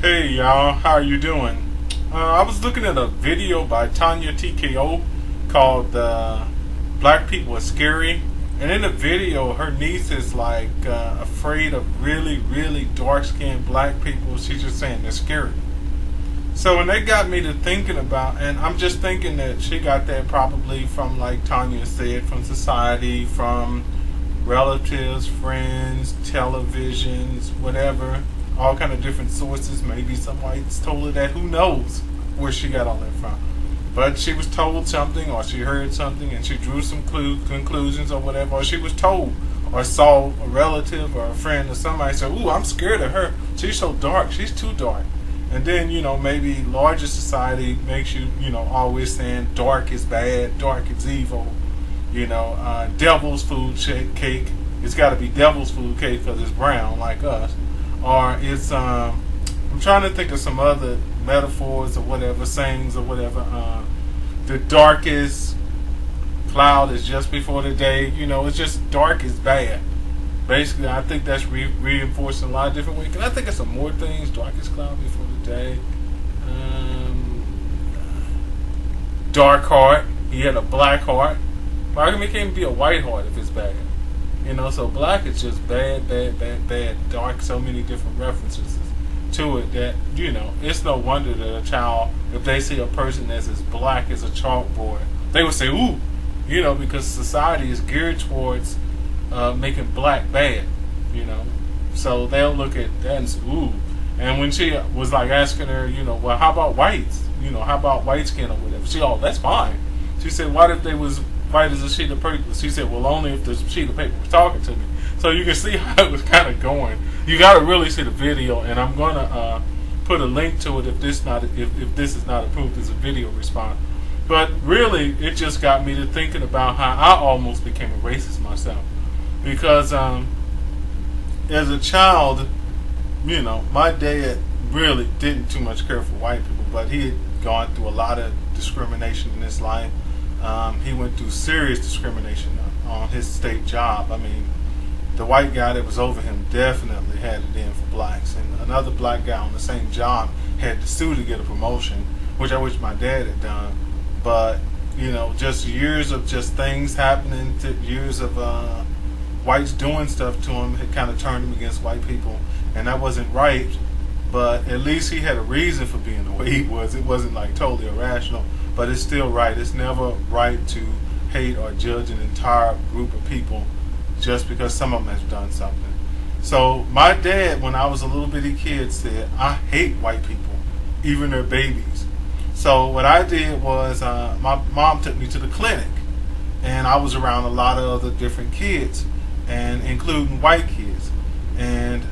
Hey y'all, how are you doing? I was looking at a video by Tanya TKO called Black People Are Scary. And in the video, her niece is like afraid of really, really dark skinned black people. She's just saying they're scary. So when they got me to thinking about, and I'm just thinking that she got that probably from, like Tanya said, from society, from relatives, friends, televisions, whatever, all kind of different sources. Maybe some whites told her that. Who knows where she got all that from? But she was told something, or she heard something, and she drew some conclusions or whatever, or she was told or saw a relative or a friend or somebody say, "Ooh, I'm scared of her. She's so dark. She's too dark." And then, maybe larger society makes you, always saying dark is bad, dark is evil. Devil's food cake. It's got to be devil's food cake because it's brown like us. Or it's, I'm trying to think of some other metaphors or whatever, sayings or whatever. The darkest cloud is just before the day. It's just dark is bad. Basically, I think that's reinforced in a lot of different ways. And I think of some more things. Darkest cloud before the day. Dark heart. He had a black heart. Why can't it be a white heart if it's bad? So black is just bad, bad, bad, bad. Dark, so many different references to it that, it's no wonder that a child, if they see a person that's as black as a chalkboard, they would say, ooh, because society is geared towards making black bad, So they'll look at that and say, ooh. And when she was like asking her, well, how about whites? How about white skin or whatever? She, oh, that's fine. She said, what if they was white as a sheet of paper? She said, well, only if the sheet of paper was talking to me. So you can see how it was kind of going. You got to really see the video, and I'm going to put a link to it if this is not approved as a video response. But really, it just got me to thinking about how I almost became a racist myself. Because as a child, my dad really didn't too much care for white people, but he had gone through a lot of discrimination in his life. He went through serious discrimination on his state job. I mean, the white guy that was over him definitely had it in for blacks. And another black guy on the same job had to sue to get a promotion, which I wish my dad had done. But, just years of just things happening, years of whites doing stuff to him had kind of turned him against white people. And that wasn't right, but at least he had a reason for being the way he was. It wasn't like totally irrational, but it's still right. It's never right to hate or judge an entire group of people just because some of them has done something. So my dad, when I was a little bitty kid, said, I hate white people, even their babies. So what I did was my mom took me to the clinic, and I was around a lot of other different kids, and including white kids. And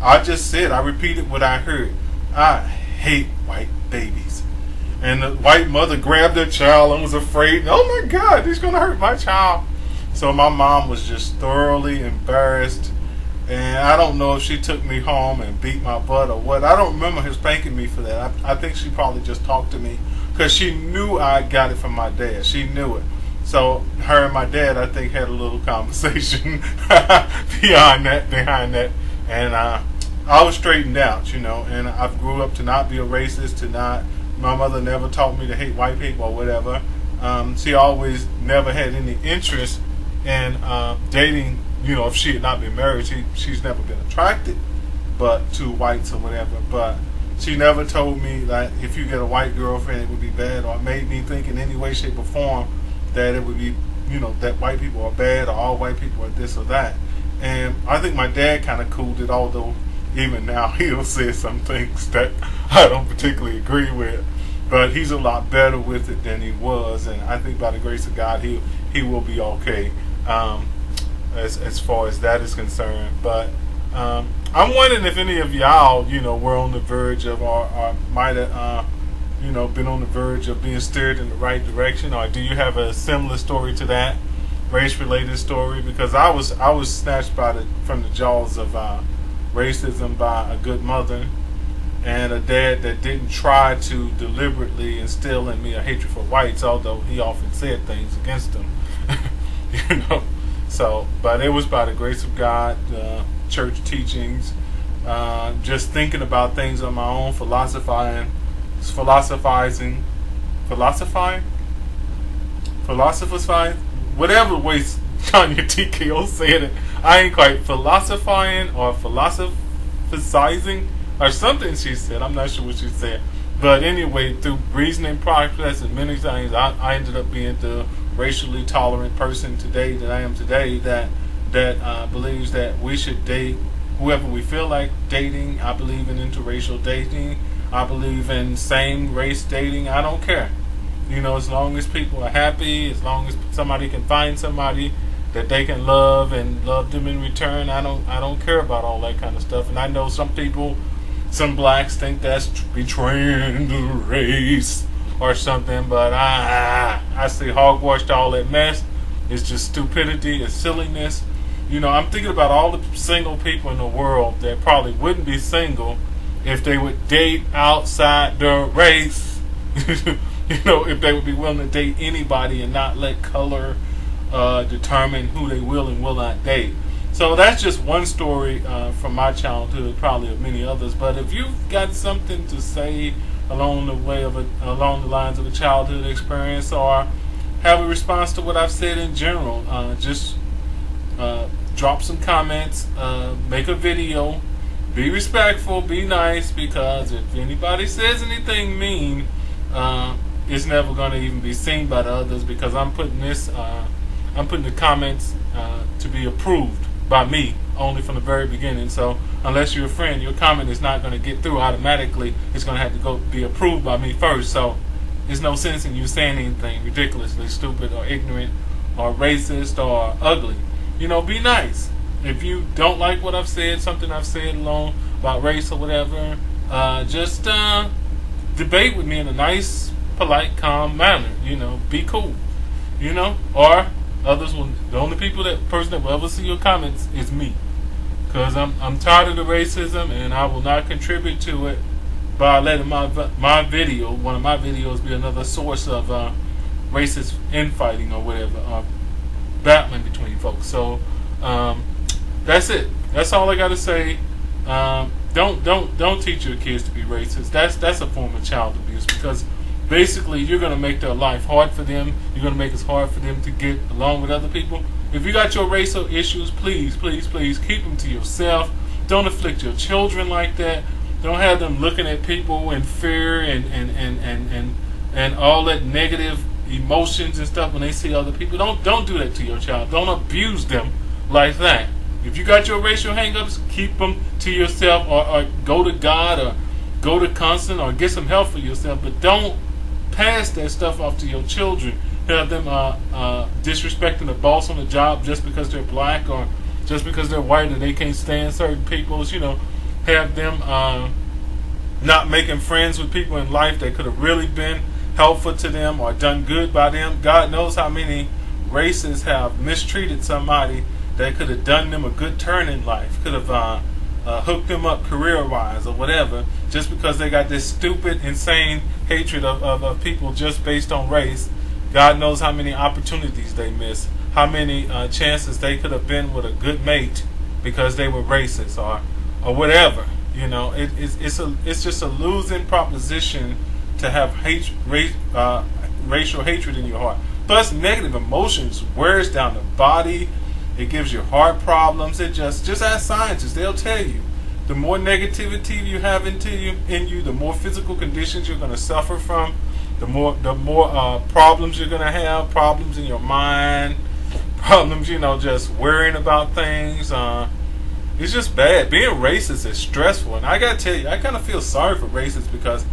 I just said, I repeated what I heard. I hate white babies. And the white mother grabbed her child and was afraid. Oh my God, he's going to hurt my child. So my mom was just thoroughly embarrassed. And I don't know if she took me home and beat my butt or what. I don't remember her spanking me for that. I think she probably just talked to me because she knew I got it from my dad. She knew it. So her and my dad, I think, had a little conversation behind that. And I was straightened out, and I grew up to not be a racist, my mother never taught me to hate white people or whatever. She always never had any interest in dating, if she had not been married, she's never been attracted to whites or whatever. But she never told me that if you get a white girlfriend, it would be bad, or made me think in any way, shape, or form that it would be, that white people are bad or all white people are this or that. And I think my dad kind of cooled it, although even now he'll say some things that I don't particularly agree with. But he's a lot better with it than he was, and I think by the grace of God, he will be okay as far as that is concerned. But I'm wondering if any of y'all, were on the verge of, or might have, been on the verge of being steered in the right direction, or do you have a similar story to that, race-related story? Because I was snatched from the jaws of racism by a good mother and a dad that didn't try to deliberately instill in me a hatred for whites, although he often said things against them. So, but it was by the grace of God, church teachings, just thinking about things on my own, philosophizing, whatever way Tanya TKO said it. I ain't quite philosophizing or philosophizing or something she said. I'm not sure what she said. But anyway, through reasoning process and many things, I ended up being the racially tolerant person today that I am today, that believes that we should date whoever we feel like dating. I believe in interracial dating. I believe in same race dating. I don't care. As long as people are happy, as long as somebody can find somebody that they can love and love them in return, I don't care about all that kind of stuff. And I know some people, some blacks think that's betraying the race or something, but I say hogwash to all that mess. It's just stupidity, it's silliness. I'm thinking about all the single people in the world that probably wouldn't be single if they would date outside their race. If they would be willing to date anybody and not let color determine who they will and will not date. So that's just one story from my childhood, probably of many others. But if you've got something to say along the lines of a childhood experience, or have a response to what I've said in general, just drop some comments, make a video, be respectful, be nice, because if anybody says anything mean, it's never going to even be seen by the others, because I'm putting the comments to be approved by me only from the very beginning. So unless you're a friend, your comment is not going to get through automatically. It's going to have to go be approved by me first. So there's no sense in you saying anything ridiculously stupid or ignorant or racist or ugly. Be nice. If you don't like what I've said, something I've said along about race or whatever, just debate with me in a nice, polite, calm manner. Be cool. Or others will. The only person that will ever see your comments is me, because I'm tired of the racism, and I will not contribute to it by letting one of my videos, be another source of racist infighting or whatever, battling between folks. So that's it. That's all I got to say. Don't teach your kids to be racist. That's a form of child abuse, because basically you're going to make their life hard for them. You're going to make it hard for them to get along with other people. If you got your racial issues, please keep them to yourself. Don't afflict your children like that. Don't have them looking at people in fear and all that negative emotions and stuff when they see other people. Don't do that to your child. Don't abuse them like that. If you got your racial hang-ups, keep them to yourself, or go to God, or go to counseling, or get some help for yourself. But don't pass that stuff off to your children. Have them disrespecting the boss on the job just because they're black, or just because they're white and they can't stand certain peoples. Have them not making friends with people in life that could have really been helpful to them or done good by them. God knows how many races have mistreated somebody that could have done them a good turn in life, could have hooked them up career-wise or whatever, just because they got this stupid, insane hatred of people just based on race. God knows how many opportunities they missed, how many chances they could have been with a good mate because they were racist or whatever. It's just a losing proposition to have racial hatred in your heart. Plus, negative emotions wears down the body. It gives you heart problems. It just ask scientists; they'll tell you. The more negativity you have in you, the more physical conditions you're going to suffer from. The more problems you're going to have. Problems in your mind. Problems, just worrying about things. It's just bad. Being racist is stressful, and I gotta tell you, I kind of feel sorry for racists, because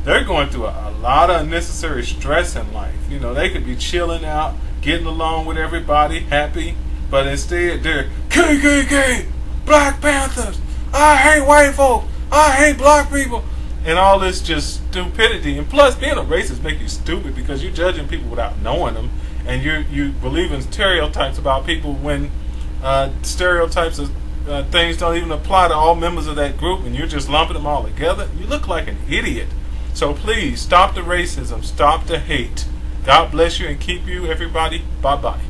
they're going through a lot of unnecessary stress in life. They could be chilling out, getting along with everybody, happy, but instead they're KKK, Black Panthers, I hate white folks, I hate black people, and all this just stupidity. And plus, being a racist makes you stupid, because you're judging people without knowing them, and you believe in stereotypes about people when stereotypes of things don't even apply to all members of that group, and you're just lumping them all together. You look like an idiot. So please, stop the racism, stop the hate. God bless you and keep you, everybody. Bye-bye.